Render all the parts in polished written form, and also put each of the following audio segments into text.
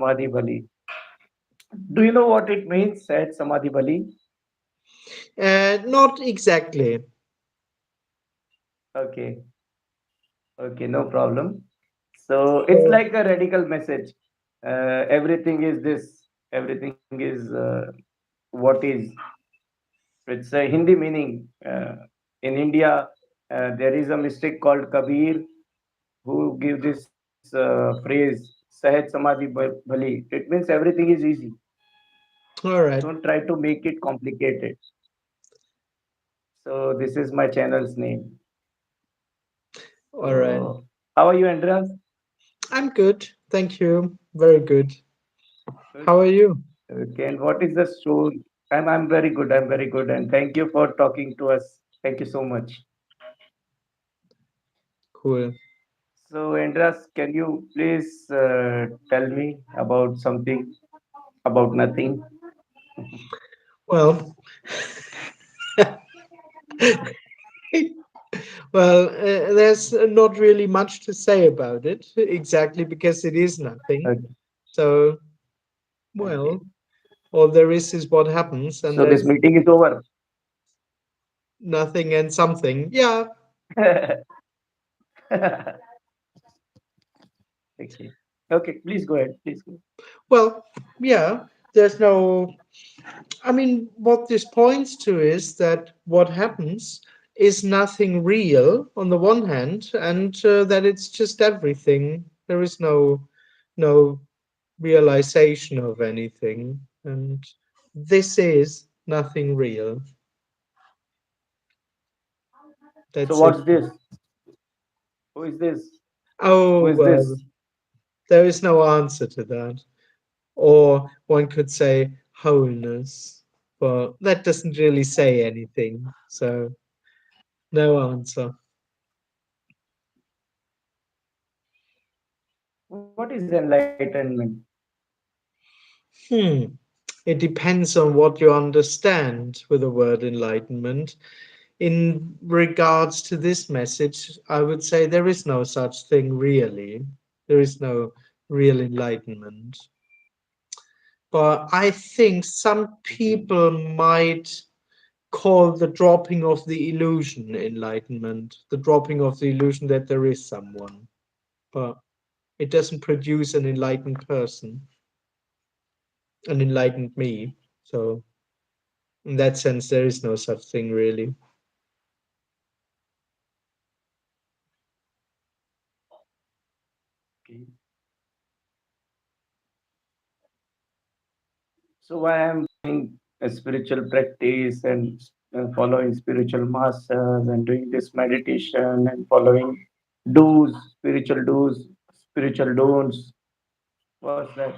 Samadhi Bali. Do you know what it means? Said Samadhi Bali. Not exactly. Okay, okay, no problem. So it's So, like a radical message. Everything is this. Everything is what is. It's a Hindi meaning. In India, there is a mystic called Kabir who gives this phrase "Sahet Samadhi Bali." It means everything is easy. all right, Don't try to make it complicated. So this is my channel's name. all right. So how are you, Andreas? I'm good. Thank you. Very good. Good. How are you? Okay, and what is the story? I'm very good. I'm very good, and thank you for talking to us. Thank you so much. Cool. So, Andreas, can you please tell me about something about nothing? Well, well, there's not really much to say about it exactly because it is nothing. Okay. So, Okay. well, all there is what happens, and So this there's meeting is over. nothing and something. Yeah. Okay. Okay. Please go ahead. Please go. Well, yeah. There's no. I mean, what this points to is that what happens is nothing real on the one hand, and that it's just everything. There is no realization of anything, and this is nothing real. So That's it. what's this? Who is this? Who Oh is well, this? there is no answer to that. Or one could say wholeness, but that doesn't really say anything. So no answer. What is enlightenment? Hmm. It depends on what you understand with the word enlightenment. In regards to this message, I would say there is no such thing really. There is no real enlightenment. But I think some Okay. people might call the dropping of the illusion enlightenment, the dropping of the illusion that there is someone. But it doesn't produce an enlightened person, an enlightened me. So, in that sense, there is no such thing really. Okay. So why I'm doing a spiritual practice and following spiritual masters and doing this meditation and following do's, spiritual don'ts. What's that?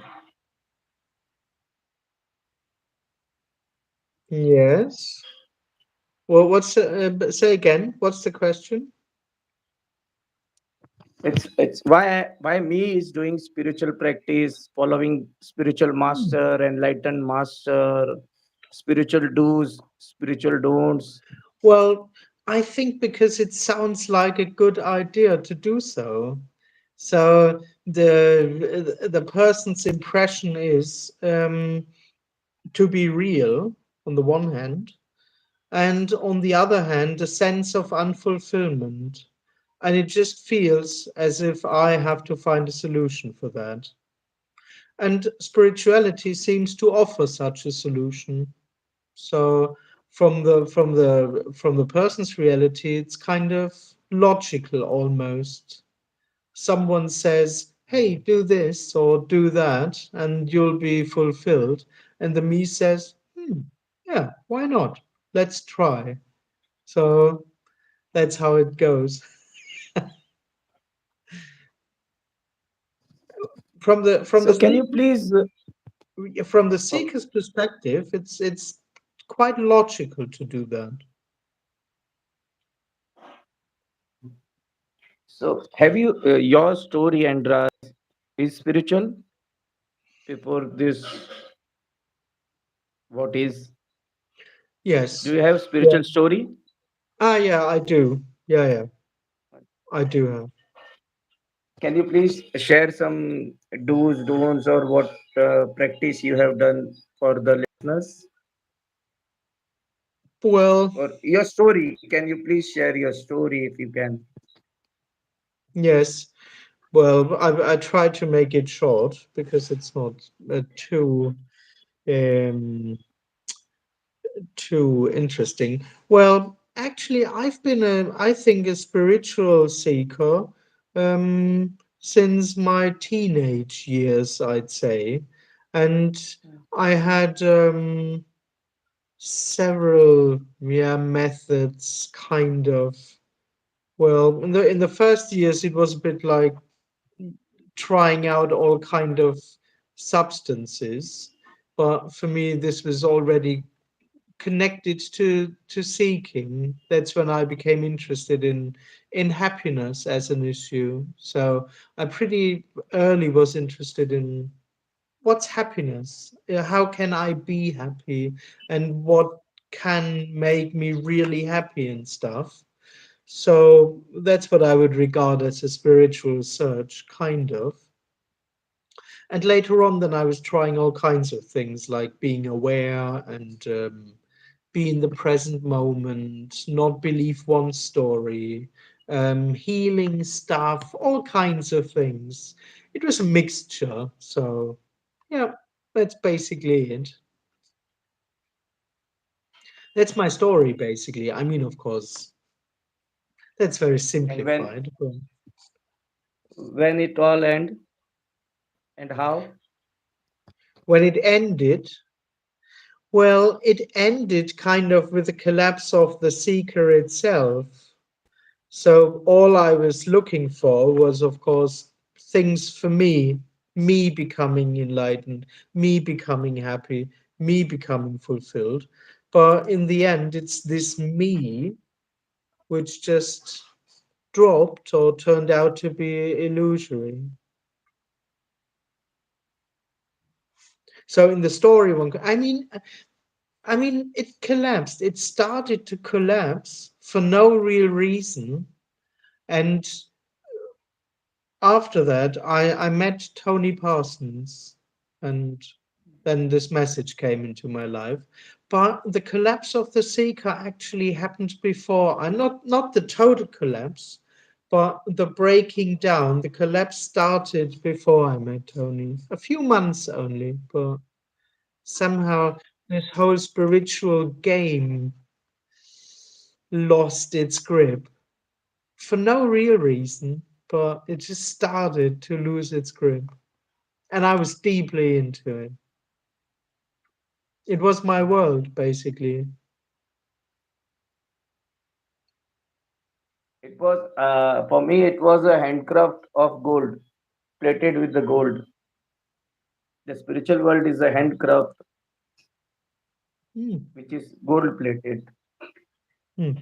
Yes. Well, say again? What's the question? It's why me is doing spiritual practice, following spiritual Hmm. master, enlightened master, spiritual do's, spiritual don'ts. Well, I think because it sounds like a good idea to do so. So the person's impression is to be real on the one hand, and on the other hand, a sense of unfulfillment. And it just feels as if I have to find a solution for that. And spirituality seems to offer such a solution. So from the person's reality, it's kind of logical almost. Someone says, "Hey, do this or do that, and you'll be fulfilled," and the me says, "Yeah, why not? Let's try." So that's how it goes. From the from the So can you seeker, please? from the Oh, seeker's perspective, it's quite logical to do that. so have you your story, Andra, is spiritual before this? What is? Do Yes. you have Yeah. spiritual story? Ah, yeah, I do. Yeah, yeah, I do have. Can you please share some do's, don'ts, or what practice you have done for the listeners? Well, Or your story. Can you please share your story if you can? yes. Well, I try to make it short because it's not too um, too interesting. Well, actually, I've been I think, a spiritual seeker since my teenage years, I'd say, and I had several, yeah, methods, kind of. Well, in the first years, it was a bit like trying out all kind of substances, but for me, this was already connected to seeking. That's when I became interested in happiness as an issue. So I pretty early was interested in what's happiness. How can I be happy, and what can make me really happy and stuff. So that's what I would regard as a spiritual search, kind of. And later on, then I was trying all kinds of things like being aware and be in the present moment, not believe one story, healing stuff, all kinds of things. It was a mixture. So, yeah, that's basically it. That's my story, basically. I mean, of course, that's very And when simplified. But when it all end and how? when it ended, well, it ended kind of with the collapse of the seeker itself. So all I was looking for was, of course, things for me becoming enlightened, me becoming happy, me becoming fulfilled. But in the end, it's this me which just dropped or turned out to be illusory. So in the story, I mean, it collapsed. It started to collapse for no real reason, and after that, I met Tony Parsons, and then this message came into my life. But the collapse of the Seeker actually happened before. I'm not the total collapse, but the breaking down. The collapse started before I met Tony. A few months only, but somehow this whole spiritual game lost its grip for no real reason, but it just started to lose its grip. And I was deeply into it. It was my world, basically. It was for me. It was a handcraft of gold, plated with the gold. The spiritual world is a handcraft Hmm. which is gold plated. Hmm.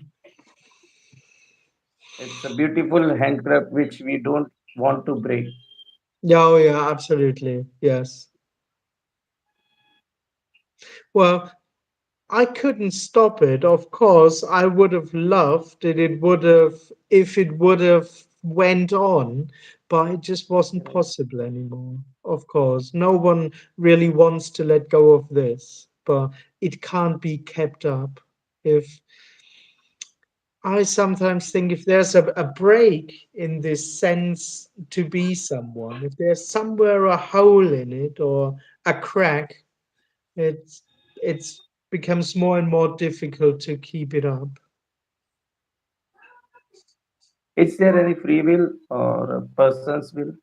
It's a beautiful handcraft which we don't want to break. Yeah, oh yeah, absolutely. Yes. Well, I couldn't stop it. Of course, I would have loved it. It would have, if it would have went on, but it just wasn't possible anymore. Of course, no one really wants to let go of this, but it can't be kept up. If I sometimes think, if there's a break in this sense to be someone, if there's somewhere a hole in it or a crack, it's it's becomes more and more difficult to keep it up. Is there any free will or a person's will?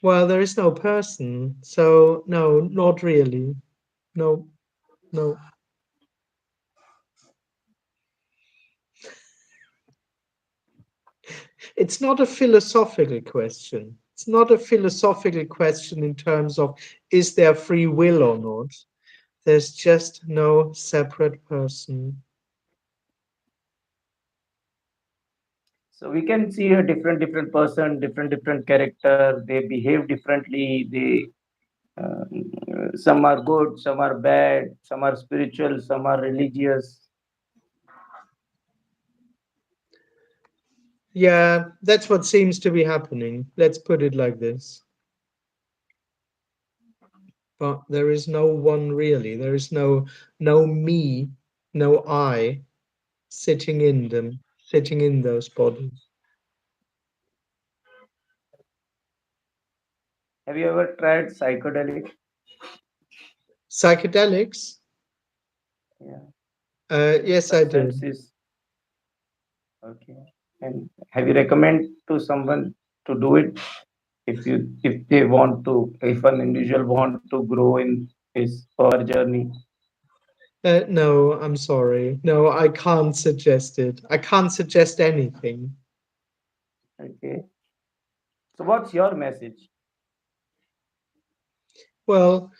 Well, there is no person, so no, not really. No, no. It's not a philosophical question. It's not a philosophical question in terms of is there free will or not. There's just no separate person. So we can see a different person, different character. They behave differently. They some are good, some are bad, some are spiritual, some are religious. Yeah, that's what seems to be happening. Let's put it like this. But there is no one really. There is no me, no I sitting in them, sitting in those bodies. Have you ever tried psychedelic? Psychedelics? Yeah, Yes, I did. substances. Okay. And have you recommend to someone to do it if they want to, if an individual want to grow in his or her journey? No, I'm sorry. No, I can't suggest it. I can't suggest anything. Okay. So what's your message? Well,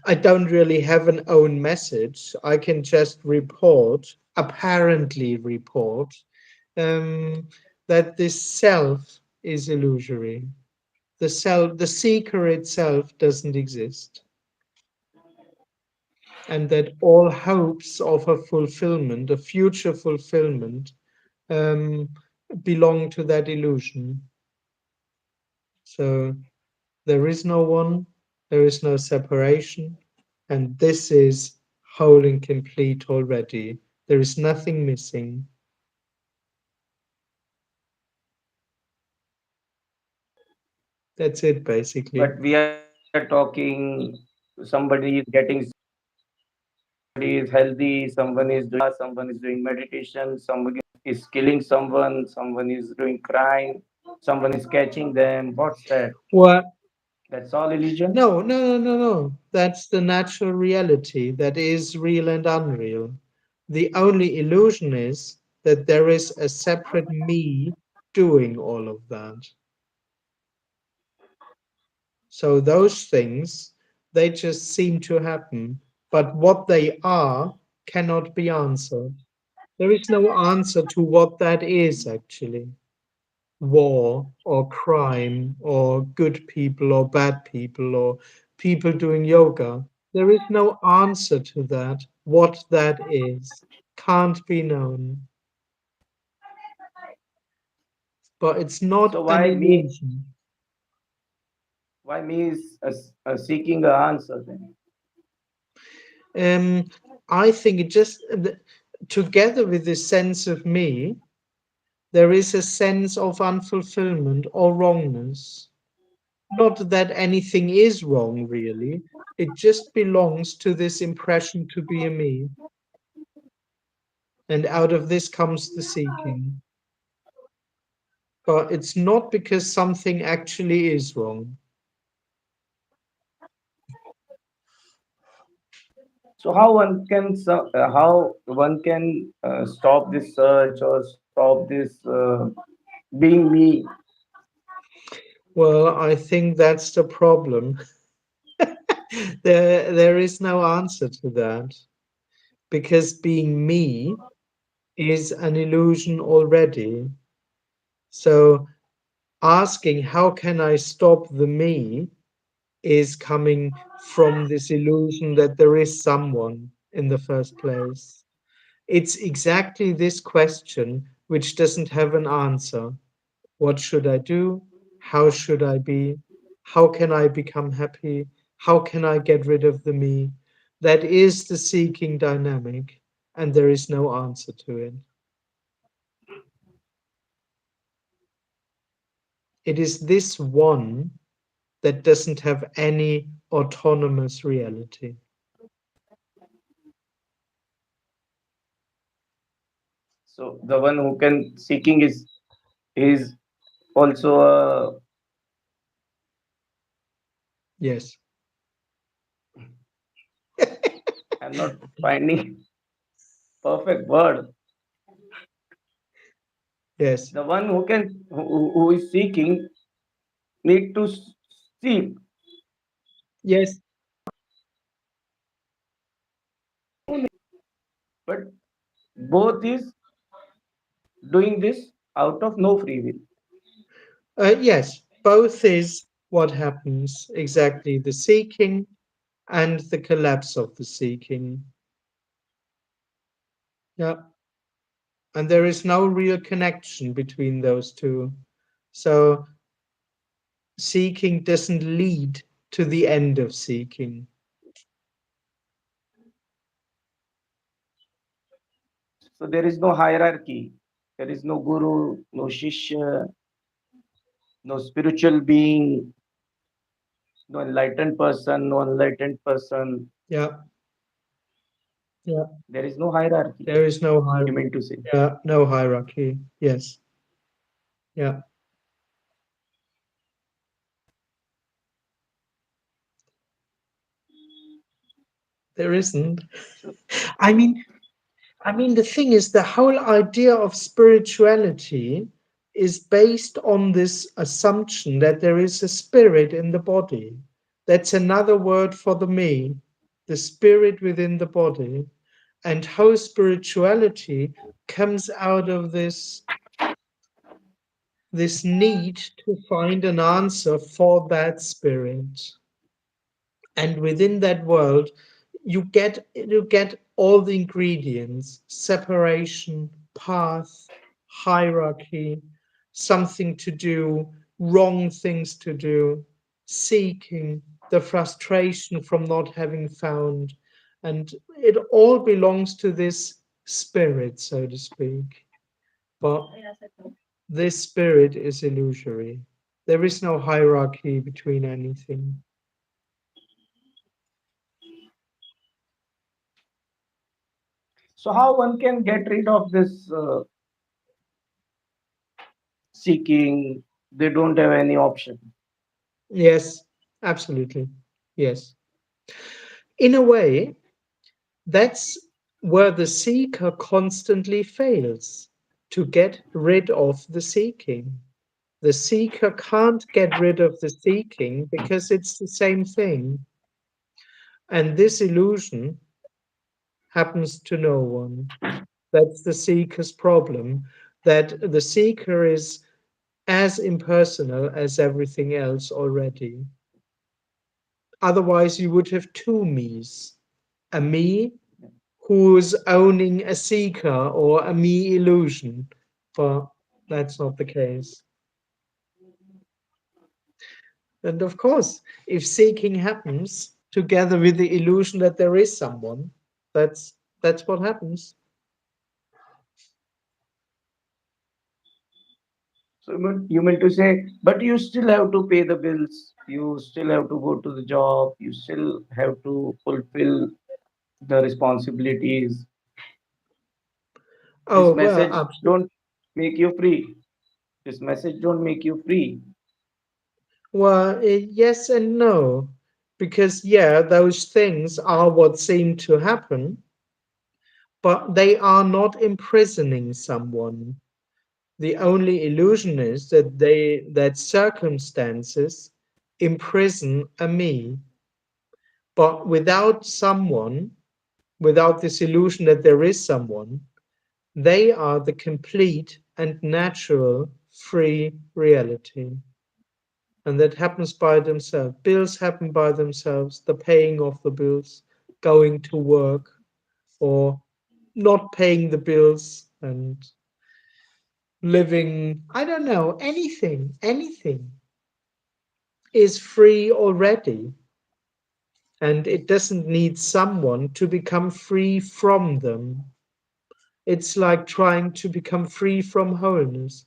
I don't really have an own message. I can just report, apparently report, um, that this self is illusory. The self, the seeker itself doesn't exist, and that all hopes of a fulfillment, a future fulfillment, um, belong to that illusion. So there is no one, there is no separation, and this is whole and complete already. There is nothing missing. That's it, basically. But we are talking, somebody is getting sick, somebody is healthy, someone is doing yoga, someone is doing meditation, someone is killing someone is doing crime, someone is catching them. What's that? What? That's all illusion. No, no, no, no, no. That's the natural reality that is real and unreal. The only illusion is that there is a separate me doing all of that. So those things, they just seem to happen. But what they are cannot be answered. There is no answer to what that is actually. War or crime or good people or bad people or people doing yoga. There is no answer to that. What that is can't be known. But it's not So an why me? illusion. Why me is seeking an answer then? Um, I think it just together with this sense of me, there is a sense of unfulfillment or wrongness. Not that anything is wrong, really. It just belongs to this impression to be a me. And out of this comes the seeking. But it's not because something actually is wrong. So how one can stop this search or stop this being me? Well, I think that's the problem. There is no answer to that because being me is an illusion already. So asking, how can I stop the me, is coming from this illusion that there is someone in the first place. It's exactly this question which doesn't have an answer. What should I do? How should I be? How can I become happy? How can I get rid of the me? That is the seeking dynamic, and there is no answer to it. It is this one that doesn't have any autonomous reality. So the one who can seeking is also a, Yes, I'm not finding perfect word. yes, The one who is seeking need to seek, yes, but both is doing this out of no free will. yes. Both is what happens exactly, the seeking and the collapse of the seeking. Yeah. and there is no real connection between those two. So seeking doesn't lead to the end of seeking. So there is no hierarchy. There is no guru, no shishya, no spiritual being, no enlightened person, no enlightened person. Yeah, yeah. There is no hierarchy. There is no You mean to say? yeah, no hierarchy. Yes. Yeah, there isn't. So, I mean, the thing is, the whole idea of spirituality is based on this assumption that there is a spirit in the body. That's another word for the me, the spirit within the body. And how spirituality comes out of this need to find an answer for that spirit. And within that world, you get all the ingredients: separation, path, hierarchy, something to do, wrong things to do, seeking, the frustration from not having found. And it all belongs to this spirit, so to speak. But this spirit is illusory. There is no hierarchy between anything. so how one can get rid of this seeking? They don't have any option. Yes, absolutely. Yes. In a way, that's where the seeker constantly fails to get rid of the seeking. The seeker can't get rid of the seeking because it's the same thing. And this illusion happens to no one. That's the seeker's problem, that the seeker is as impersonal as everything else already. Otherwise, you would have two me's: a me who's owning a seeker or a me illusion, but that's not the case. And of course, if seeking happens together with the illusion that there is someone, that's what happens. So you mean to say, but you still have to pay the bills. You still have to go to the job. You still have to fulfill the responsibilities. This Oh well, message don't make you free. This message don't make you free. yes and no, because yeah, those things are what seem to happen, but they are not imprisoning someone. The only illusion is that circumstances imprison a me. But without someone, without this illusion that there is someone, they are the complete and natural free reality. And that happens by themselves. Bills happen by themselves, the paying of the bills, going to work, or not paying the bills and living, I don't know, anything is free already. And it doesn't need someone to become free from them. It's like trying to become free from wholeness,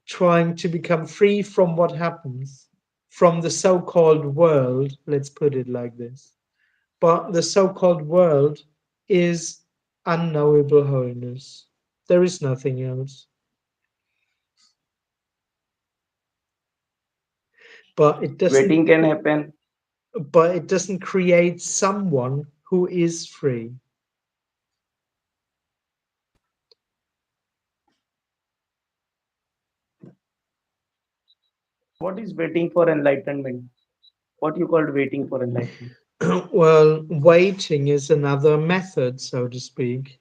trying to become free from what happens, from the so called world, let's put it like this. But the so called world is unknowable wholeness. There is nothing else. But it doesn't Waiting can happen. but it doesn't create someone who is free. What is waiting for enlightenment? What you called waiting for enlightenment? Well, waiting is another method, so to speak.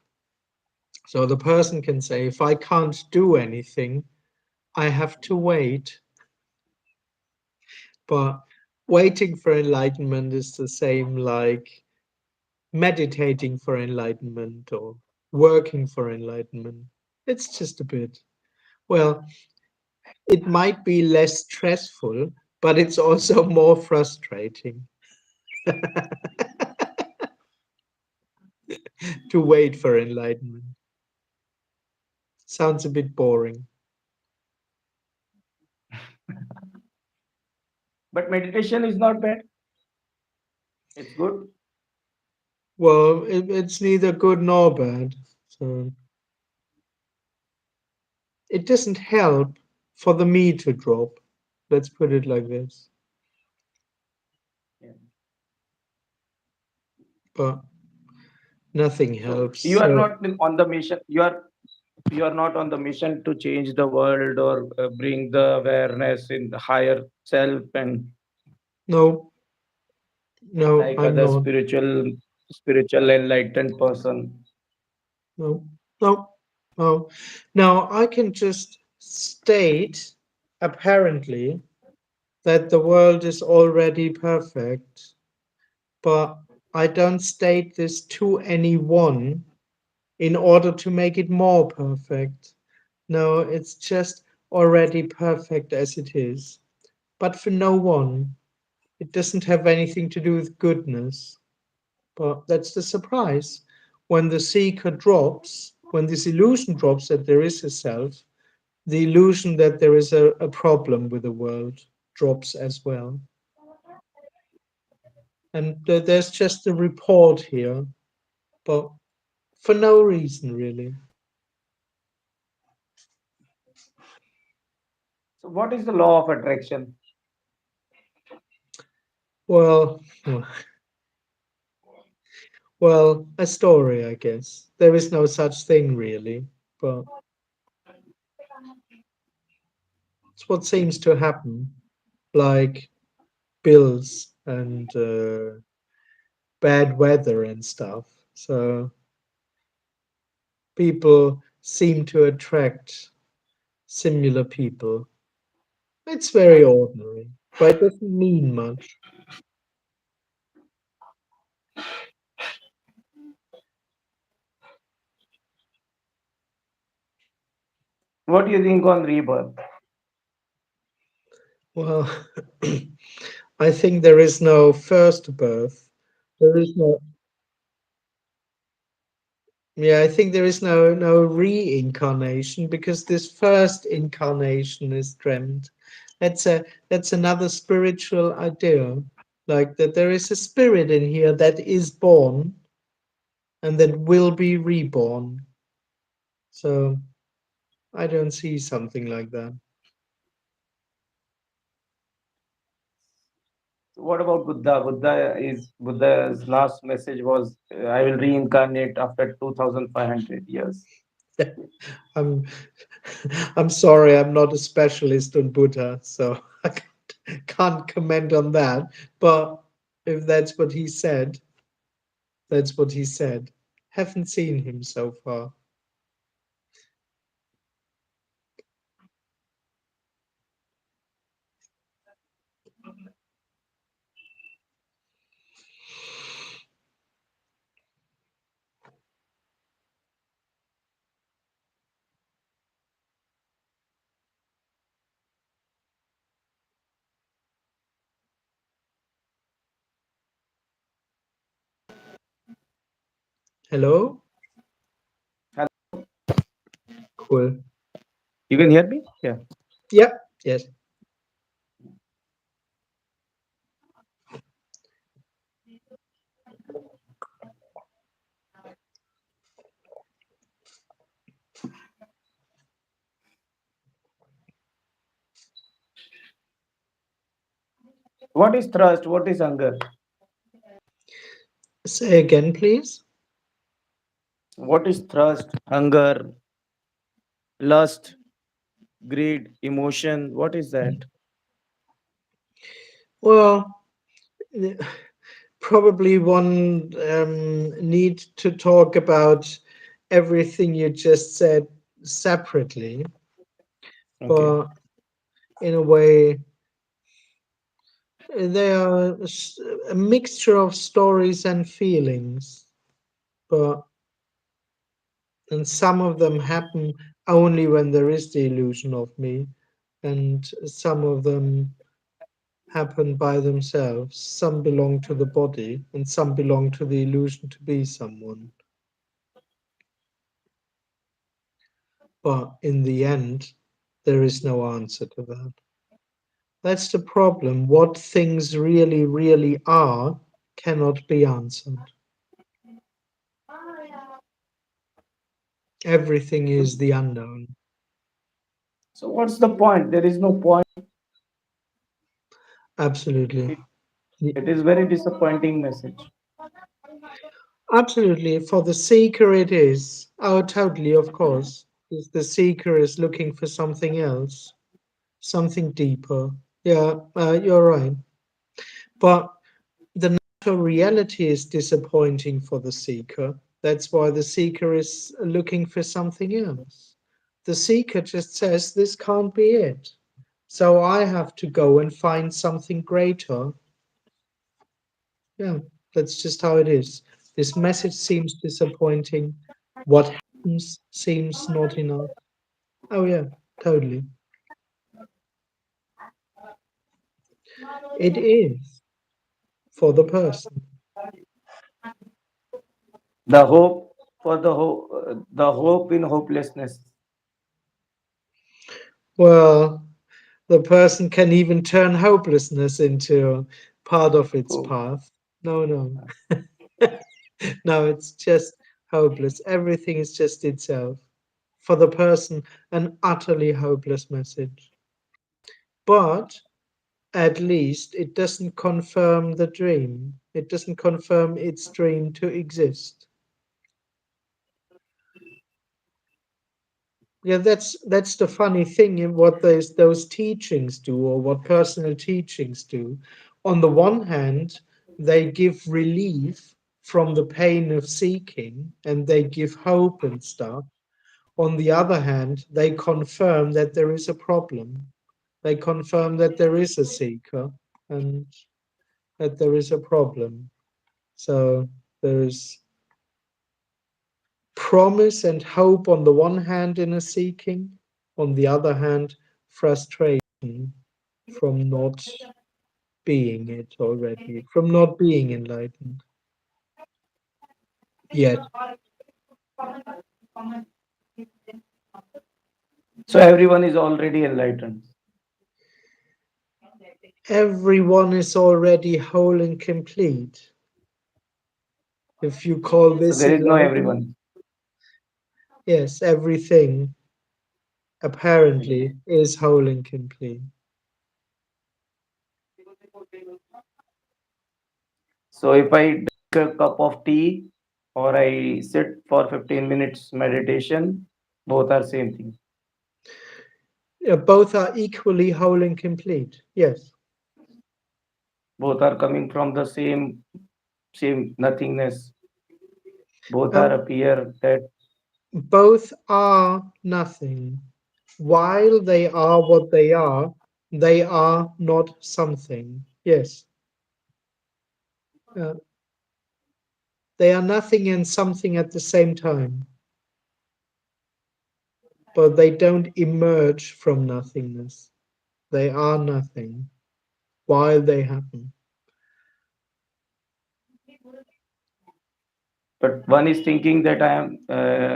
So the person can say, if I can't do anything, I have to wait. But waiting for enlightenment is the same like meditating for enlightenment or working for enlightenment. It's just a bit. Well, it might be less stressful, but it's also more frustrating to wait for enlightenment. Sounds a bit boring. But meditation is not bad. It's good. Well, it's neither good nor bad. So it doesn't help for the me to drop. Let's put it like this. Yeah. But nothing So helps. you are So not on the mission. You are not on the mission to change the world or bring the awareness in the higher self and no, no, like I'm other not. spiritual enlightened person. No, no, no. Now I can just state apparently that the world is already perfect, but I don't state this to anyone in order to make it more perfect. No, it's just already perfect as it is. But for no one, it doesn't have anything to do with goodness. But that's the surprise. When the seeker drops, when this illusion drops that there is a self, the illusion that there is a problem with the world drops as well. And there's just a report here, but for no reason really. So what is the law of attraction? Well, well, a story, I guess. There is no such thing really, but it's what seems to happen, like bills and bad weather and stuff. So people seem to attract similar people. It's very ordinary, but it doesn't mean much. What do you think on rebirth? Well, I think there is no first birth. There is no, yeah, I think there is no reincarnation because this first incarnation is dreamt. That's a that's another spiritual idea, like that there is a spirit in here that is born and that will be reborn. So I don't see something like that. So what about Buddha? Buddha's last message was, "I will reincarnate after 2,500 years." I'm I'm sorry, I'm not a specialist on Buddha, so I can't comment on that. But if that's what he said, that's what he said. Haven't seen him so far. Hello? Cool. You can hear me? Yeah. Yeah, yes. What is thrust? What is hunger? Say again, please. What is thrust, hunger, lust, greed, emotion? What is that? Well, probably one need to talk about everything you just said separately, Okay. but in a way, they are a mixture of stories and feelings. But And some of them happen only when there is the illusion of me, and some of them happen by themselves. Some belong to the body, and some belong to the illusion to be someone. But in the end, there is no answer to that. That's the problem. What things really, really are cannot be answered. Everything So, is the unknown. so what's the point? There is no point. Absolutely. It, it is very disappointing message. Absolutely. For the seeker, it is. Oh, totally, of course. If the seeker is looking for something else, something deeper. Yeah, you're right. But the natural reality is disappointing for the seeker. That's why the seeker is looking for something else. The seeker just says, this can't be it. So I have to go and find something greater. Yeah, that's just how it is. This message seems disappointing. What happens seems not enough. Oh, yeah, totally. It is for the person. The hope for the hope in hopelessness. Well, the person can even turn hopelessness into part of its Hope. path. No, no. No, it's just hopeless. Everything is just itself. For the person, an utterly hopeless message. But at least it doesn't confirm the dream. It doesn't confirm its dream to exist. Yeah, that's the funny thing in what those teachings do, or what personal teachings do. On the one hand, they give relief from the pain of seeking, and they give hope and stuff. On the other hand, they confirm that there is a problem. They confirm that there is a seeker and that there is a problem. So there is promise and hope on the one hand in a seeking, on the other hand, frustration from not being it already, from not being enlightened yet. So everyone is already enlightened. Everyone is already whole and complete. If you call So this there is no enlightenment, everyone. yes, everything apparently is whole and complete. So if I drink a cup of tea or I sit for 15 minutes meditation, both are same thing. Both are equally whole and complete. Yes. Both are coming from the same nothingness. Both are Um, appear that. both are nothing. While they are what they are not something. Yes. Uh, they are nothing and something at the same time, but they don't emerge from nothingness. They are nothing while they happen. But one is thinking that I am,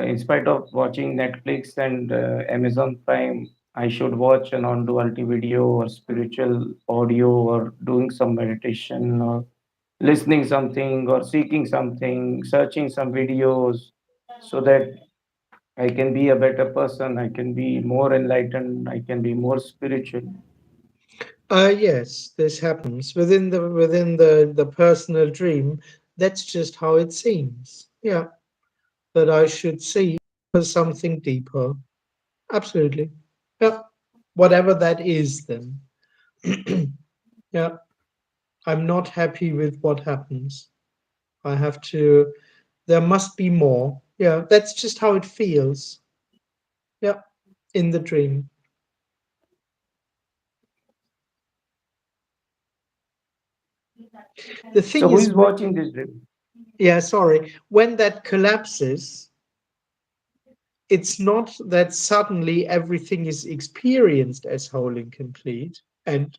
in spite of watching Netflix and Amazon Prime, I should watch a non-duality video or spiritual audio or doing some meditation or listening something or seeking something, searching some videos so that I can be a better person, I can be more enlightened, I can be more spiritual. Yes, this happens within the personal dream. That's just how it seems. Yeah, that I should see for something deeper. Absolutely. Yeah, whatever that is, then. Yeah, I'm not happy with what happens. I have to. There must be more. Yeah, that's just how it feels. Yeah, in the dream. The So thing who is, is watching this dream? yeah, sorry, when that collapses, it's not that suddenly everything is experienced as whole and complete and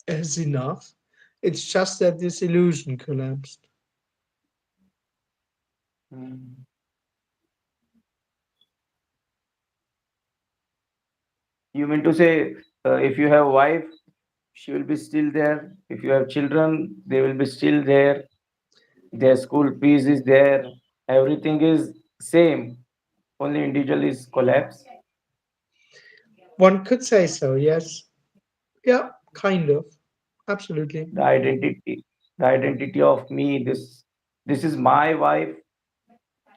as enough. It's just that this illusion collapsed. Mm. You mean to say, if you have wife, she will be still there. If you have children, they will be still there. Their school fees is there. Everything is same. Only individual is collapse. One could say so, yes. Yeah, kind of. Absolutely. The identity, the identity of me. This is my wife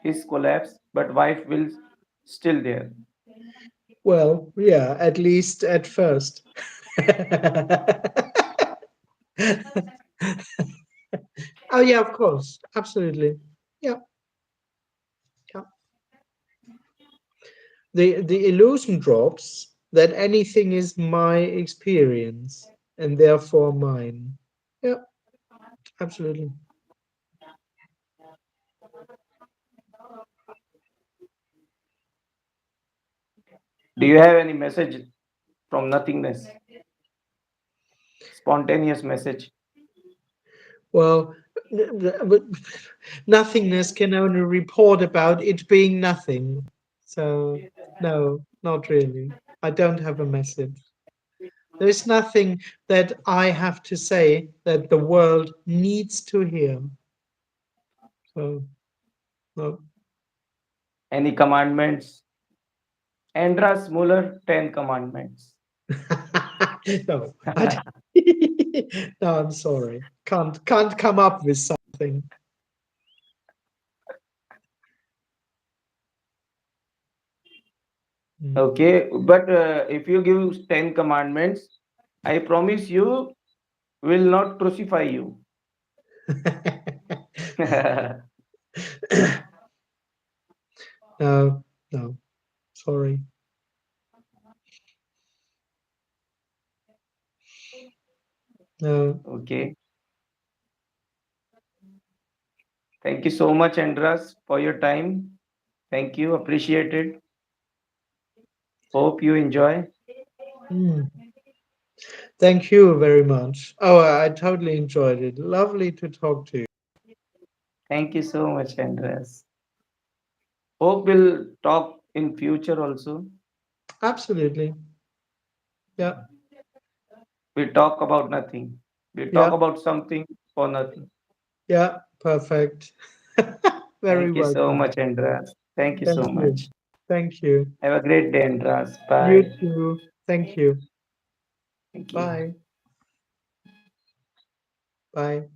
is collapse, but wife will still there. Well, yeah, at least at first. Oh, yeah, of course. Absolutely. Yeah, yeah. The illusion drops that anything is my experience and therefore mine. Yeah, absolutely. Do you have any message from nothingness? Spontaneous message. Well, but nothingness can only report about it being nothing. So, no, not really. I don't have a message. There's nothing that I have to say that the world needs to hear. So, no. Any commandments? Andras Muller, 10 commandments. No, no, I'm sorry. Can't come up with something. Mm. Okay, but if you give 10 commandments, I promise you will not crucify you. No, no, sorry. No. Okay. Thank you so much, Andras, for your time. Thank you. Appreciate it. Hope you enjoy. Mm. Thank you very much. Oh, I totally enjoyed it. Lovely to talk to you. Thank you so much, Andras. Hope we'll talk in future also. Absolutely. Yeah, We talk about nothing. We talk yeah, about something for nothing. yeah. Perfect. Very Thank you so welcome. much, Andras. Thank you Thank so you. much. Thank you. Have a great day, Andras. You Bye. too. Thank you. Thank you. Bye. Bye.